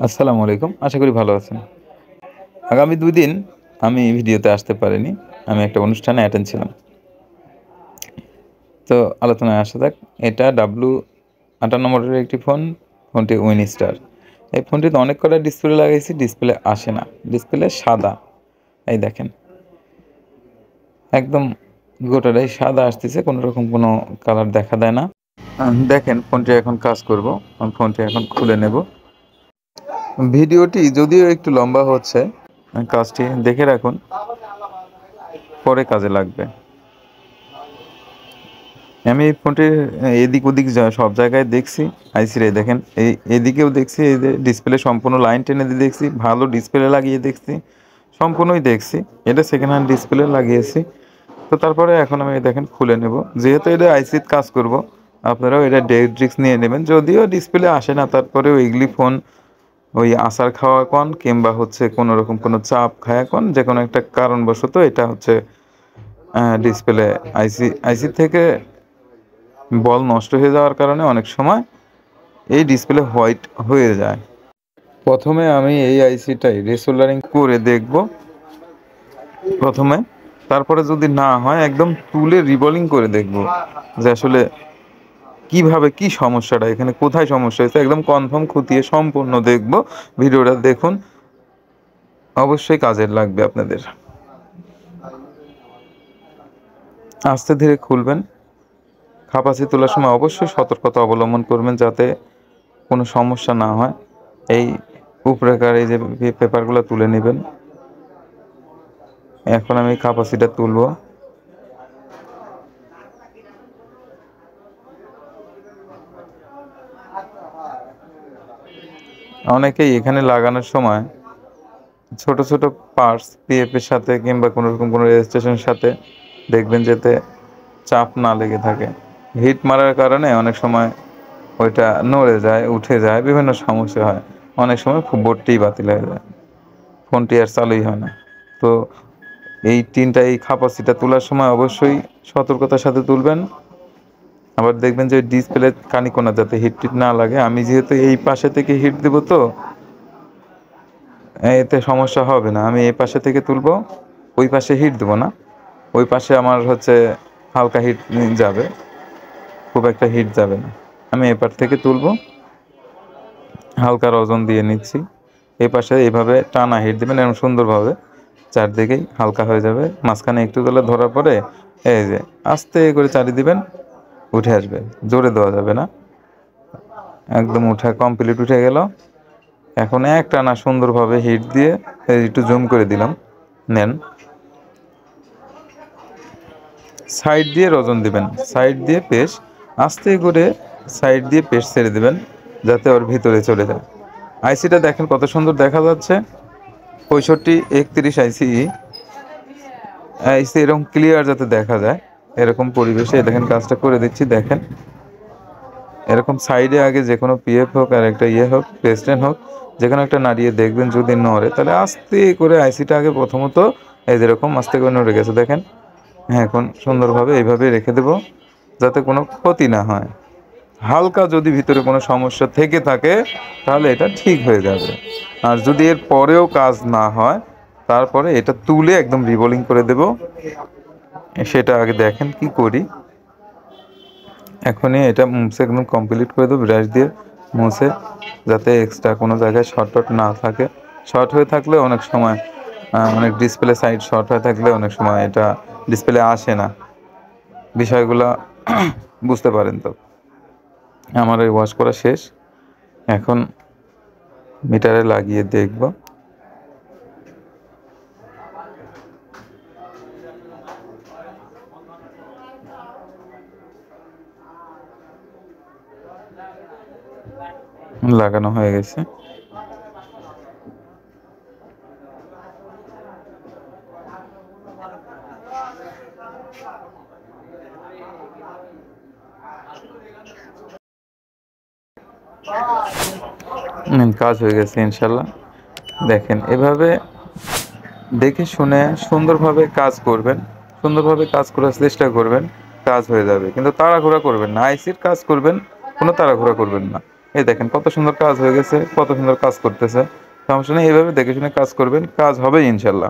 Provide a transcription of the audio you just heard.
আসসালামু আলাইকুম। আশা করি ভালো আছেন। আগামী ২ দিন আমি ভিডিওতে আসতে পারিনি। আমি একটা অনুষ্ঠানে অ্যাটেন্ড ছিলাম। তো আলোচনায় আসা যাক। এটা W58 মডেলের একটি ফোন। ফোনটি উইনস্টার। এই ফোনটিতে অনেক কটা ডিসপ্লে লাগাইছি, ডিসপ্লে আসে না। ডিসপ্লে সাদা। এই দেখেন। একদম গোটাটাই সাদা আসতেছে। কোনরকম কোনো কালার দেখা দেয় না। দেখেন ফোনটি এখন কাজ করব। আমি ফোনটি এখন খুলে নেব। ভিডিওটি যদিও একটু লম্বা হচ্ছে, কাজটি দেখে রাখুন। পরে কাজে লাগবে। আমি এই ফোনটির এদিক ওদিক সব জায়গায় দেখছি। আইসি রে দেখেন, এদিকেও দেখছি, এই যে ডিসপ্লে সম্পূর্ণ লাইন টেনে দিয়ে দেখছি, ভালো ডিসপ্লে লাগিয়ে দেখছি, সম্পূর্ণই দেখছি। এটা সেকেন্ড হ্যান্ড ডিসপ্লে লাগিয়েছি। তো তারপরে এখন আমি দেখেন খুলে নেব। যেহেতু এটা আইসির কাজ করব, আপনারাও এটা ডেট রিস্ক নিয়ে নেবেন। যদিও ডিসপ্লে আসে না, তারপরেও এগুলি ফোন ওই আছাড় খাওয়া কন কিংবা হচ্ছে কোনো রকম কোনো চাপ খায়া কন, যে কোনো একটা কারণবশত এটা হচ্ছে ডিসপ্লে আইসি থেকে বল নষ্ট হয়ে যাওয়ার কারণে অনেক সময় এই ডিসপ্লে হোয়াইট হয়ে যায়। প্রথমে আমি এই আইসিটাই রিসোল্ডারিং করে দেখব প্রথমে। তারপরে যদি না হয় একদম তুলে রিবলিং করে দেখব যে আসলে কিভাবে কি সমস্যাটা, এখানে কোথায় সমস্যা হয়েছে, একদম কনফার্ম খুঁটিয়ে সম্পূর্ণ দেখব। ভিডিওটা দেখুন, অবশ্যই কাজের লাগবে আপনাদের। আস্তে ধীরে খুলবেন। কাপাসি তোলার সময় অবশ্যই সতর্কতা অবলম্বন করবেন যাতে কোনো সমস্যা না হয়। এই উপরেকার এই যে পেপারগুলো তুলে নেবেন। এখন আমি কাপাসিটা তুলব। অনেকেই এখানে লাগানোর সময় ছোট ছোট পার্টস পিএফের সাথে কিংবা কোনো রকম কোনো রেজিস্ট্রেশনের সাথে দেখবেন যাতে চাপ না লেগে থাকে। হিট মারার কারণে অনেক সময় ওইটা নড়ে যায়, উঠে যায়, বিভিন্ন সমস্যা হয়। অনেক সময় বোর্ডটিই বাতিল হয়ে যায়, ফোনটি আর চালুই হয় না। তো এই কাপাসিটা তোলার সময় অবশ্যই সতর্কতার সাথে তুলবেন। আবার দেখবেন যে ডিসপ্লে কানিকোনা যাতে হিট টিট না লাগে। আমি যেহেতু এই পাশে থেকে হিট দেবো, তো এতে সমস্যা হবে না। আমি এই পাশে থেকে তুলবো, ওই পাশে হিট দেবো না। ওই পাশে আমার হচ্ছে হালকা হিট যাবে, খুব একটা হিট যাবে না। আমি এপার থেকে তুলবো, হালকা ওজন দিয়ে নিচ্ছি। এই পাশে এইভাবে টানা হিট দেবেন এরকম সুন্দরভাবে, চারদিকেই হালকা হয়ে যাবে। মাঝখানে একটু তোলা ধরার পরে এই যে আস্তে করে চারি দিবেন, উঠে আসবে। জোরে দেওয়া যাবে না। একদম উঠে কমপ্লিট উঠে গেল। এখন এক টানা সুন্দরভাবে হিট দিয়ে একটু জুম করে দিলাম। নেন, সাইড দিয়ে ওজন দিবেন, সাইড দিয়ে পেশ আস্তে করে সাইড দিয়ে পেশ ছেড়ে দিবেন যাতে ওর ভিতরে চলে যায়। আইসিটা দেখেন কত সুন্দর দেখা যাচ্ছে। 6531 আইসি। আইসি এরকম ক্লিয়ার যাতে দেখা যায়, এরকম পরিবেশে দেখেন কাজটা করে দিচ্ছি। দেখেন এরকম সাইডে আগে যে কোনো পিএফ হোক আর একটা হোক, প্রেসিডেন্ট হোক, যে কোনো একটা নাড়িয়ে দেখবেন যদি নড়ে, তাহলে আস্তে করে আইসিটা আগে প্রথমত এই যেরকম আস্তে করে নড়ে গেছে দেখেন। হ্যাঁ, এখন সুন্দরভাবে এইভাবে রেখে দেব যাতে কোনো ক্ষতি না হয়। হালকা যদি ভিতরে কোনো সমস্যা থেকে থাকে তাহলে এটা ঠিক হয়ে যাবে। আর যদি এর পরেও কাজ না হয়, তারপরে এটা তুলে একদম রিবোলিং করে দেব। সেটা আগে দেখেন কি করি। এখনই এটা মুছে একদম কমপ্লিট করে দেবো ব্রাশ দিয়ে মুছে, যাতে এক্সট্রা কোনো জায়গায় শর্ট টট না থাকে। শর্ট হয়ে থাকলে অনেক সময় অনেক ডিসপ্লে সাইড শর্ট হয়ে থাকলে অনেক সময় এটা ডিসপ্লে আসে না। বিষয়গুলো বুঝতে পারেন তো। আমার এই ওয়াশ করা শেষ। এখন মিটারে লাগিয়ে দেখব। লাগানো হয়ে গেছে। কাজ হয়ে গেছে ইনশাল্লাহ। দেখেন এভাবে দেখে শুনে সুন্দরভাবে কাজ করবেন, সুন্দরভাবে কাজ করার চেষ্টা করবেন, কাজ হয়ে যাবে। কিন্তু তাড়াহুড়া করবেন না। আইসির কাজ করবেন, কোনো তাড়াহুড়া করবেন না। এই দেখেন কত সুন্দর কাজ হয়ে গেছে, কত সুন্দর কাজ করতেছে। সমস্যা নেই, এভাবে দেখে শুনে কাজ করবেন, কাজ হবেই ইনশাল্লাহ।